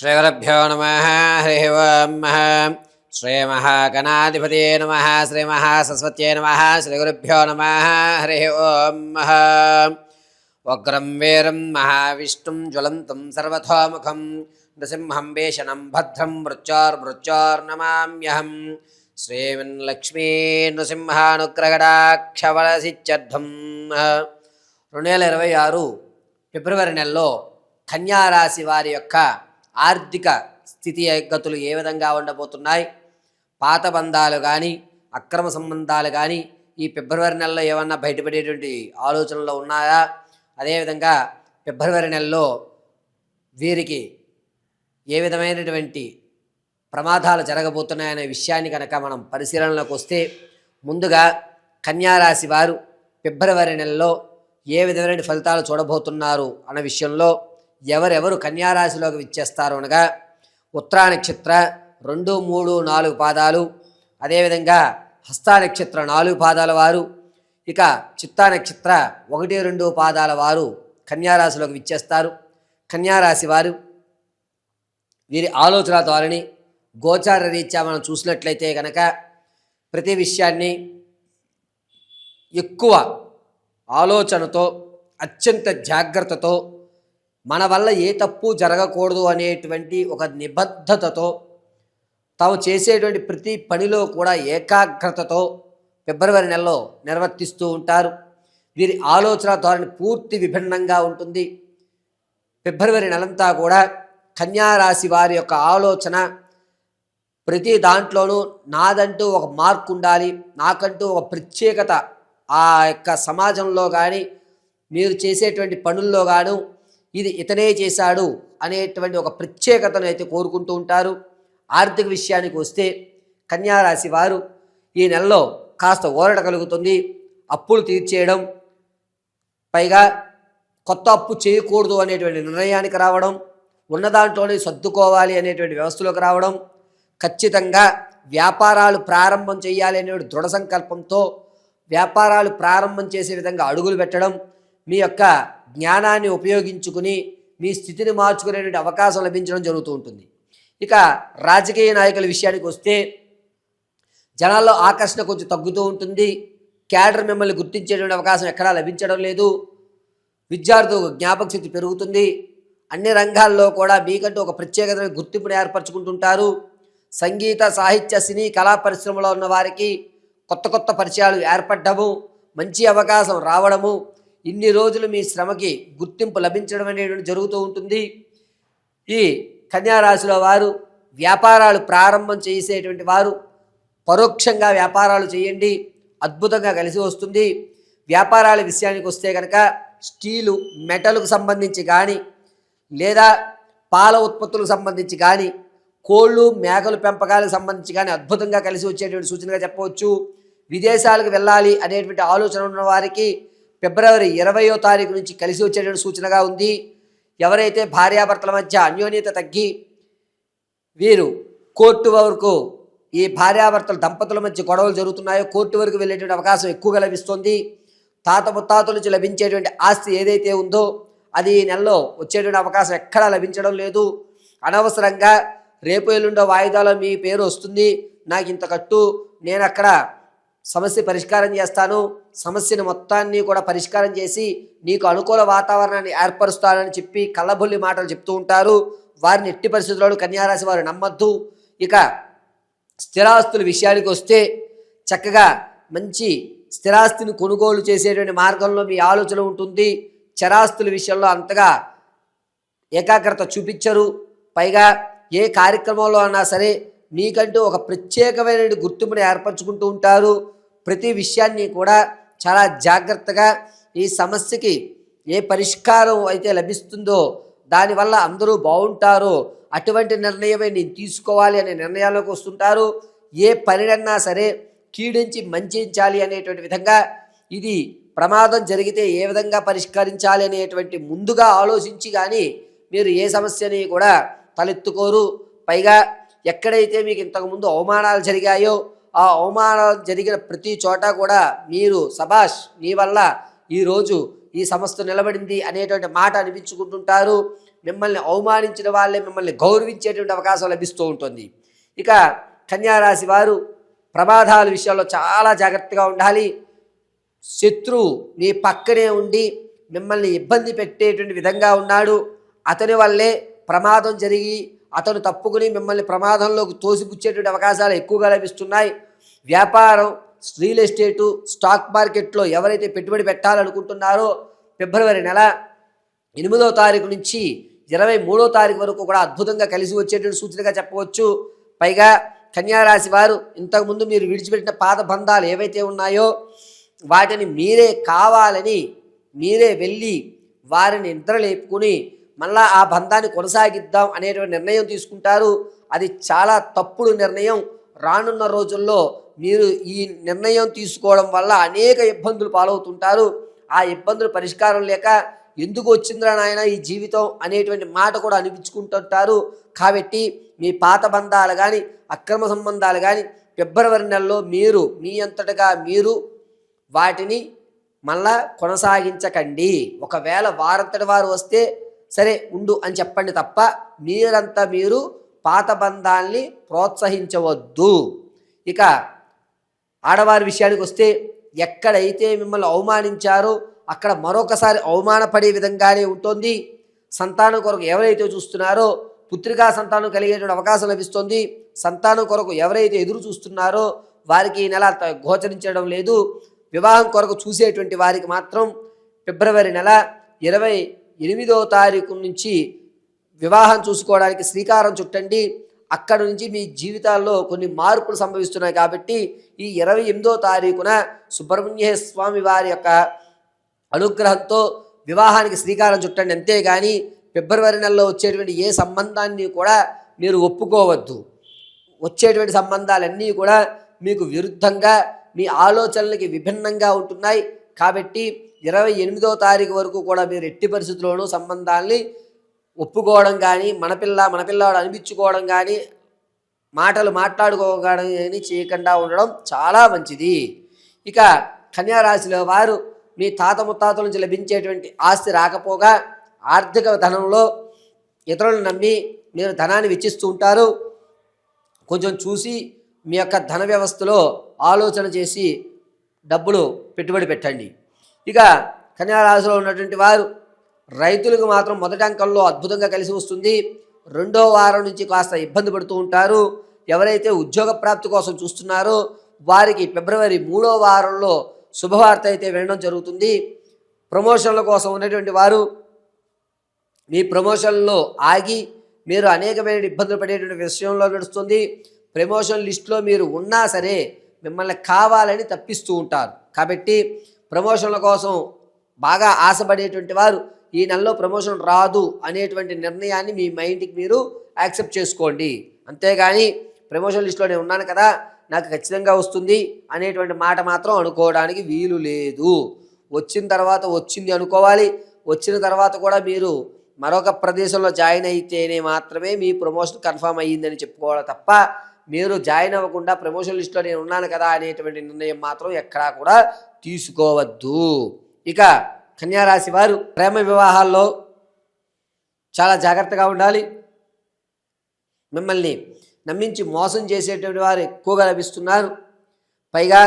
श्रीगुरुभ्यो नमः हरिः ओम् श्रीमहागणाधिपतये नमः श्रीमहासरस्वत्यै नमः श्रीगुरुभ्यो नमः हरिः ओम् उग्रं वीरं महाविष्णुं ज्वलन्तं सर्वतोमुखं नृसिंहं वेशनं भद्रं मृत्योर्नमाम्यहं श्रीमन्लक्ष्मी नृसिंहानुग्रहडाक्षवलसिच्चद्धं 2026 ఫిబ్రవరి నెలలో కన్యారాశి వారి యొక్క ఆర్థిక స్థితి గతులు ఏ విధంగా ఉండబోతున్నాయి, పాత బంధాలు కానీ అక్రమ సంబంధాలు కానీ ఈ ఫిబ్రవరి నెలలో ఏమన్నా బయటపడేటువంటి ఆలోచనలు ఉన్నాయా, అదేవిధంగా ఫిబ్రవరి నెలలో వీరికి ఏ విధమైనటువంటి ప్రమాదాలు జరగబోతున్నాయనే విషయాన్ని కనుక మనం పరిశీలనలోకి వస్తే, ముందుగా కన్యారాశి వారు ఫిబ్రవరి నెలలో ఏ విధమైన ఫలితాలు చూడబోతున్నారు అన్న విషయంలో ఎవరెవరు కన్యారాశిలోకి విచ్చేస్తారు అనగా ఉత్తరా నక్షత్ర 2, 3, 4 పాదాలు, అదేవిధంగా హస్తా నక్షత్ర 4 పాదాల వారు, ఇక చిత్తా నక్షత్ర 1, 2 పాదాల వారు కన్యారాశిలోకి విచ్చేస్తారు. కన్యారాశి వారు వీరి ఆలోచన ద్వారాని గోచార రీత్యా మనం చూసినట్లయితే కనుక ప్రతి విషయాన్ని ఎక్కువ ఆలోచనతో అత్యంత జాగ్రత్తతో మన వల్ల ఏ తప్పు జరగకూడదు అనేటువంటి ఒక నిబద్ధతతో తాము చేసేటువంటి ప్రతి పనిలో కూడా ఏకాగ్రతతో ఫిబ్రవరి నెలలో నిర్వర్తిస్తూ ఉంటారు. వీరి ఆలోచన ధోరణి పూర్తి విభిన్నంగా ఉంటుంది. ఫిబ్రవరి నెలంతా కూడా కన్యారాశి వారి యొక్క ఆలోచన ప్రతి దాంట్లోనూ నాదంటూ ఒక మార్కు ఉండాలి, నాకంటూ ఒక ప్రత్యేకత ఆ యొక్క సమాజంలో కానీ మీరు చేసేటువంటి పనుల్లో గాను ఇది ఇతనే చేశాడు అనేటువంటి ఒక ప్రత్యేకతను అయితే కోరుకుంటూ ఉంటారు. ఆర్థిక విషయానికి వస్తే కన్యారాశి వారు ఈ నెలలో కాస్త ఊరట కలుగుతుంది. అప్పులు తీర్చేయడం, పైగా కొత్త అప్పు చేయకూడదు అనేటువంటి నిర్ణయానికి రావడం, ఉన్న దాంట్లోనే సర్దుకోవాలి అనేటువంటి వ్యవస్థలోకి రావడం, ఖచ్చితంగా వ్యాపారాలు ప్రారంభం చేయాలి అనే దృఢ సంకల్పంతో వ్యాపారాలు ప్రారంభం చేసే విధంగా అడుగులు పెట్టడం, మీ యొక్క జ్ఞానాన్ని ఉపయోగించుకుని మీ స్థితిని మార్చుకునేటువంటి అవకాశం లభించడం జరుగుతూ ఉంటుంది. ఇక రాజకీయ నాయకుల విషయానికి వస్తే జనాల్లో ఆకర్షణ కొంచెం తగ్గుతూ ఉంటుంది. క్యాడర్ మిమ్మల్ని గుర్తించేటువంటి అవకాశం ఎక్కడా లభించడం లేదు. విద్యార్థులకు జ్ఞాపక శక్తి పెరుగుతుంది. అన్ని రంగాల్లో కూడా మీకంటూ ఒక ప్రత్యేకమైన గుర్తింపును ఏర్పరచుకుంటుంటారు. సంగీత, సాహిత్య, సినీ, కళా పరిశ్రమలో ఉన్న వారికి కొత్త కొత్త పరిచయాలు ఏర్పడము, మంచి అవకాశం రావడము, ఇన్ని రోజులు మీ శ్రమకి గుర్తింపు లభించడం అనేటువంటి జరుగుతూ ఉంటుంది. ఈ కన్యారాశిలో వారు వ్యాపారాలు ప్రారంభం చేసేటువంటి వారు పరోక్షంగా వ్యాపారాలు చేయండి, అద్భుతంగా కలిసి వస్తుంది. వ్యాపారాల విషయానికి వస్తే కనుక స్టీలు, మెటల్కు సంబంధించి కానీ లేదా పాల ఉత్పత్తులకు సంబంధించి కానీ కోళ్ళు, మేకలు పెంపకాలకు సంబంధించి కానీ అద్భుతంగా కలిసి వచ్చేటువంటి సూచనగా చెప్పవచ్చు. విదేశాలకు వెళ్ళాలి అనేటువంటి ఆలోచన ఉన్న వారికి ఫిబ్రవరి 20వ తారీఖు నుంచి కలిసి వచ్చేటువంటి సూచనగా ఉంది. ఎవరైతే భార్యాభర్తల మధ్య అన్యోన్యత తగ్గి వీరు కోర్టు వరకు, ఈ భార్యాభర్తల దంపతుల మధ్య గొడవలు జరుగుతున్నాయో కోర్టు వరకు వెళ్ళేటువంటి అవకాశం ఎక్కువగా లభిస్తుంది. తాత ముత్తాతల నుంచి లభించేటువంటి ఆస్తి ఏదైతే ఉందో అది ఈ నెలలో వచ్చేటువంటి అవకాశం ఎక్కడా లభించడం లేదు. అనవసరంగా రేపు ఎల్లుండో వాయిదాలో మీ పేరు వస్తుంది, నాకు ఇంత కట్టు, నేను అక్కడ సమస్య పరిష్కారం చేస్తాను, సమస్యను మొత్తాన్ని కూడా పరిష్కారం చేసి నీకు అనుకూల వాతావరణాన్ని ఏర్పరుస్తానని చెప్పి కళ్ళబొల్లి మాటలు చెప్తూ ఉంటారు. వారిని ఎట్టి పరిస్థితుల్లో కన్యారాశి వారు నమ్మద్దు. ఇక స్థిరాస్తుల విషయానికి వస్తే చక్కగా మంచి స్థిరాస్తిని కొనుగోలు చేసేటువంటి మార్గంలో మీ ఆలోచన ఉంటుంది. చరాస్తుల విషయంలో అంతగా ఏకాగ్రత చూపించరు. పైగా ఏ కార్యక్రమంలో అన్నా సరే మీకంటూ ఒక ప్రత్యేకమైన గుర్తింపుని ఏర్పరచుకుంటూ ఉంటారు. ప్రతి విషయాన్ని కూడా చాలా జాగ్రత్తగా ఈ సమస్యకి ఏ పరిష్కారం అయితే లభిస్తుందో దానివల్ల అందరూ బాగుంటారో అటువంటి నిర్ణయమే నేను తీసుకోవాలి అనే నిర్ణయాల్లోకి వస్తుంటారు. ఏ పనినన్నా సరే కీడించి మంచించాలి అనేటువంటి విధంగా, ఇది ప్రమాదం జరిగితే ఏ విధంగా పరిష్కరించాలి అనేటువంటి ముందుగా ఆలోచించి కానీ మీరు ఏ సమస్యని కూడా తలెత్తుకోరు. పైగా ఎక్కడైతే మీకు ఇంతకుముందు అవమానాలు జరిగాయో ఆ అవమానాలు జరిగిన ప్రతి చోట కూడా మీరు సబాష్, నీ వల్ల ఈరోజు ఈ సంస్థ నిలబడింది అనేటువంటి మాట అనిపించుకుంటుంటారు. మిమ్మల్ని అవమానించిన వాళ్ళే మిమ్మల్ని గౌరవించేటువంటి అవకాశం లభిస్తూ ఉంటుంది. ఇక కన్యారాశి వారు ప్రమాదాల విషయాల్లో చాలా జాగ్రత్తగా ఉండాలి. శత్రువు మీ పక్కనే ఉండి మిమ్మల్ని ఇబ్బంది పెట్టేటువంటి విధంగా ఉన్నాడు. అతని వల్లే ప్రమాదం జరిగి అతను తప్పుకుని మిమ్మల్ని ప్రమాదంలోకి తోసిపుచ్చేటువంటి అవకాశాలు ఎక్కువగా లభిస్తున్నాయి. వ్యాపారం, రియల్ ఎస్టేటు, స్టాక్ మార్కెట్లో ఎవరైతే పెట్టుబడి పెట్టాలనుకుంటున్నారో ఫిబ్రవరి నెల 8వ తారీఖు నుంచి 23వ తారీఖు వరకు కూడా అద్భుతంగా కలిసి వచ్చేటువంటి సూచనగా చెప్పవచ్చు. పైగా కన్యారాశి వారు ఇంతకుముందు మీరు విడిచిపెట్టిన పాత బంధాలు ఏవైతే ఉన్నాయో వాటిని మీరే కావాలని మీరే వెళ్ళి వారిని నిద్రలేపుకుని మళ్ళా ఆ బంధాన్ని కొనసాగిద్దాం అనేటువంటి నిర్ణయం తీసుకుంటారు. అది చాలా తప్పుడు నిర్ణయం. రానున్న రోజుల్లో మీరు ఈ నిర్ణయం తీసుకోవడం వల్ల అనేక ఇబ్బందులు పాలవుతుంటారు. ఆ ఇబ్బందులు పరిష్కారం లేక ఎందుకు వచ్చిందిరా నాయన ఈ జీవితం అనేటువంటి మాట కూడా అనిపించుకుంటుంటారు. కాబట్టి మీ పాత బంధాలు కానీ అక్రమ సంబంధాలు కానీ ఫిబ్రవరి నెలలో మీరు మీ అంతటగా మీరు వాటిని మళ్ళా కొనసాగించకండి. ఒకవేళ వారంతటి వారు వస్తే సరే ఉండు అని చెప్పండి తప్ప మీరంతా మీరు పాత బంధాల్ని ప్రోత్సహించవద్దు. ఇక ఆడవారి విషయానికి వస్తే ఎక్కడైతే మిమ్మల్ని అవమానించారో అక్కడ మరొకసారి అవమానపడే విధంగానే ఉంటుంది. సంతానం కొరకు ఎవరైతే చూస్తున్నారో పుత్రికా సంతానం కలిగేటువంటి అవకాశం లభిస్తుంది. సంతానం కొరకు ఎవరైతే ఎదురు చూస్తున్నారో వారికి ఈ నెల గోచరించడం లేదు. వివాహం కొరకు చూసేటువంటి వారికి మాత్రం ఫిబ్రవరి నెల 28వ తారీఖు నుంచి వివాహం చూసుకోవడానికి శ్రీకారం చుట్టండి. అక్కడ నుంచి మీ జీవితాల్లో కొన్ని మార్పులు సంభవిస్తున్నాయి. కాబట్టి ఈ 28వ తారీఖున సుబ్రహ్మణ్య స్వామి వారి యొక్క అనుగ్రహంతో వివాహానికి శ్రీకారం చుట్టండి. అంతేగాని ఫిబ్రవరి నెలలో వచ్చేటువంటి ఏ సంబంధాన్ని కూడా మీరు ఒప్పుకోవద్దు. వచ్చేటువంటి సంబంధాలన్నీ కూడా మీకు విరుద్ధంగా మీ ఆలోచనలకి విభిన్నంగా ఉంటున్నాయి. కాబట్టి 28వ తారీఖు వరకు కూడా మీరు ఎట్టి పరిస్థితుల్లోనూ సంబంధాల్ని ఒప్పుకోవడం కానీ మనపిల్లవాడు అనిపించుకోవడం కానీ మాటలు మాట్లాడుకోవడం కానీ చేయకుండా ఉండడం చాలా మంచిది. ఇక కన్యారాశిలో వారు మీ తాత ముత్తాతల నుంచి లభించేటువంటి ఆస్తి రాకపోగా ఆర్థిక ధనంలో ఇతరులను నమ్మి మీరు ధనాన్ని వెచ్చిస్తూ ఉంటారు. కొంచెం చూసి మీ యొక్క ధన వ్యవస్థలో ఆలోచన చేసి డబ్బులు పెట్టుబడి పెట్టండి. ఇక కన్యారాశిలో ఉన్నటువంటి వారు రైతులకు మాత్రం మొదటి అంకంలో అద్భుతంగా కలిసి వస్తుంది. 2వ వారం నుంచి కాస్త ఇబ్బంది పడుతూ ఉంటారు. ఎవరైతే ఉద్యోగ ప్రాప్తి కోసం చూస్తున్నారో వారికి ఫిబ్రవరి 3వ వారంలో శుభవార్త అయితే వినడం జరుగుతుంది. ప్రమోషన్ల కోసం ఉన్నటువంటి వారు మీ ప్రమోషన్లో ఆగి మీరు అనేకమైన ఇబ్బందులు పడేటువంటి విషయంలో నడుస్తుంది. ప్రమోషన్ లిస్టులో మీరు ఉన్నా సరే మిమ్మల్ని కావాలని తప్పిస్తూ ఉంటారు. కాబట్టి ప్రమోషన్ల కోసం బాగా ఆశపడేటువంటి వారు ఈ నెలలో ప్రమోషన్ రాదు అనేటువంటి నిర్ణయాన్ని మీ మైండ్కి మీరు యాక్సెప్ట్ చేసుకోండి. అంతేగాని ప్రమోషన్ లిస్టులో నేను ఉన్నాను కదా నాకు ఖచ్చితంగా వస్తుంది అనేటువంటి మాట మాత్రం అనుకోవడానికి వీలు లేదు. వచ్చిన తర్వాత వచ్చింది అనుకోవాలి. వచ్చిన తర్వాత కూడా మీరు మరొక ప్రదేశంలో జాయిన్ అయితేనే మాత్రమే మీ ప్రమోషన్ కన్ఫర్మ్ అయ్యిందని చెప్పుకోవాలి తప్ప మీరు జాయిన్ అవ్వకుండా ప్రమోషన్ లిస్టులో నేను ఉన్నాను కదా అనేటువంటి నిర్ణయం మాత్రం ఎక్కడా కూడా తీసుకోవద్దు. ఇక కన్యారాశి వారు ప్రేమ వివాహాల్లో చాలా జాగ్రత్తగా ఉండాలి. మిమ్మల్ని నమ్మించి మోసం చేసేటువంటి వారు ఎక్కువగా లభిస్తున్నారు. పైగా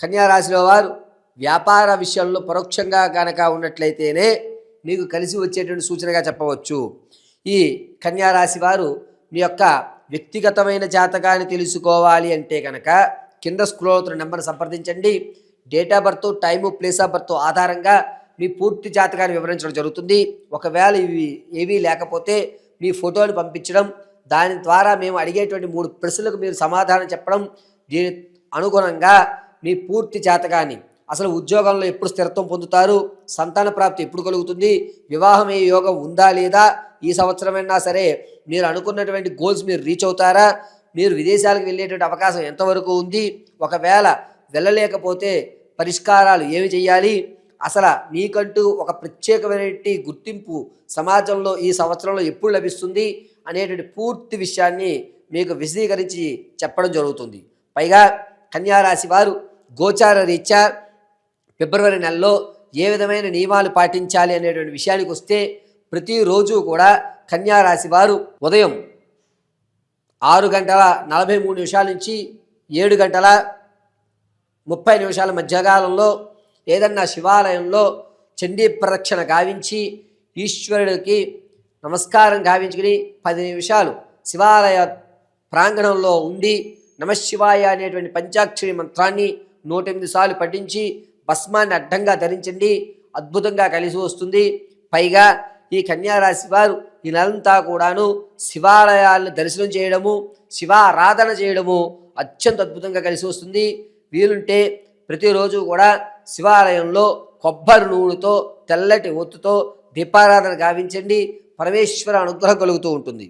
కన్యారాశిలో వారు వ్యాపార విషయంలో పరోక్షంగా కనుక ఉన్నట్లయితేనే మీకు కలిసి వచ్చేటువంటి సూచనగా చెప్పవచ్చు. ఈ కన్యారాశి వారు మీ యొక్క వ్యక్తిగతమైన జాతకాన్ని తెలుసుకోవాలి అంటే కనుక కింద స్క్రోల్ అవుతున్న నెంబర్ని సంప్రదించండి. Date of birth, time, place of birth ఆధారంగా మీ పూర్తి జాతకాన్ని వివరించడం జరుగుతుంది. ఒకవేళ ఇవి ఏవీ లేకపోతే మీ ఫోటోని పంపించడం, దాని ద్వారా మేము అడిగేటువంటి 3 ప్రశ్నలకు మీరు సమాధానం చెప్పడం, దీని అనుగుణంగా మీ పూర్తి జాతకాన్ని అసలు ఉద్యోగంలో ఎప్పుడు స్థిరత్వం పొందుతారు, సంతాన ప్రాప్తి ఎప్పుడు కలుగుతుంది, వివాహమే యోగం ఉందా లేదా, ఈ సంవత్సరమైనా సరే మీరు అనుకున్నటువంటి గోల్స్ మీరు రీచ్ అవుతారా, మీరు విదేశాలకు వెళ్ళేటువంటి అవకాశం ఎంతవరకు ఉంది, ఒకవేళ వెళ్ళలేకపోతే పరిష్కారాలు ఏమి చేయాలి, అసలు మీకంటూ ఒక ప్రత్యేకమైన గుర్తింపు సమాజంలో ఈ సంవత్సరంలో ఎప్పుడు లభిస్తుంది అనేటువంటి పూర్తి విషయాన్ని మీకు విశదీకరించి చెప్పడం జరుగుతుంది. పైగా కన్యారాశి వారు గోచార రీత్యా ఫిబ్రవరి నెలలో ఏ విధమైన నియమాలు పాటించాలి అనేటువంటి విషయానికి వస్తే, ప్రతిరోజు కూడా కన్యా రాశి వారు ఉదయం 6:43 నుంచి 7:30 మధ్యకాలంలో ఏదన్నా శివాలయంలో చండీ ప్రదక్షిణ గావించి ఈశ్వరుడికి నమస్కారం గావించుకుని 10 నిమిషాలు శివాలయ ప్రాంగణంలో ఉండి నమశివాయ అనేటువంటి పంచాక్షరి మంత్రాన్ని 108 సార్లు పఠించి భస్మాన్ని అడ్డంగా ధరించండి. అద్భుతంగా కలిసి వస్తుంది. పైగా ఈ కన్యారాశి వారు ఈ నెలంతా కూడాను శివాలయాలను దర్శనం చేయడము, శివారాధన చేయడము అత్యంత అద్భుతంగా కలిసి వస్తుంది. వీలుంటే ప్రతిరోజు కూడా శివాలయంలో కొబ్బరి నూనెతో తెల్లటి ఒత్తుతో దీపారాధన గావించండి. పరమేశ్వర అనుగ్రహం కలుగుతూ ఉంటుంది.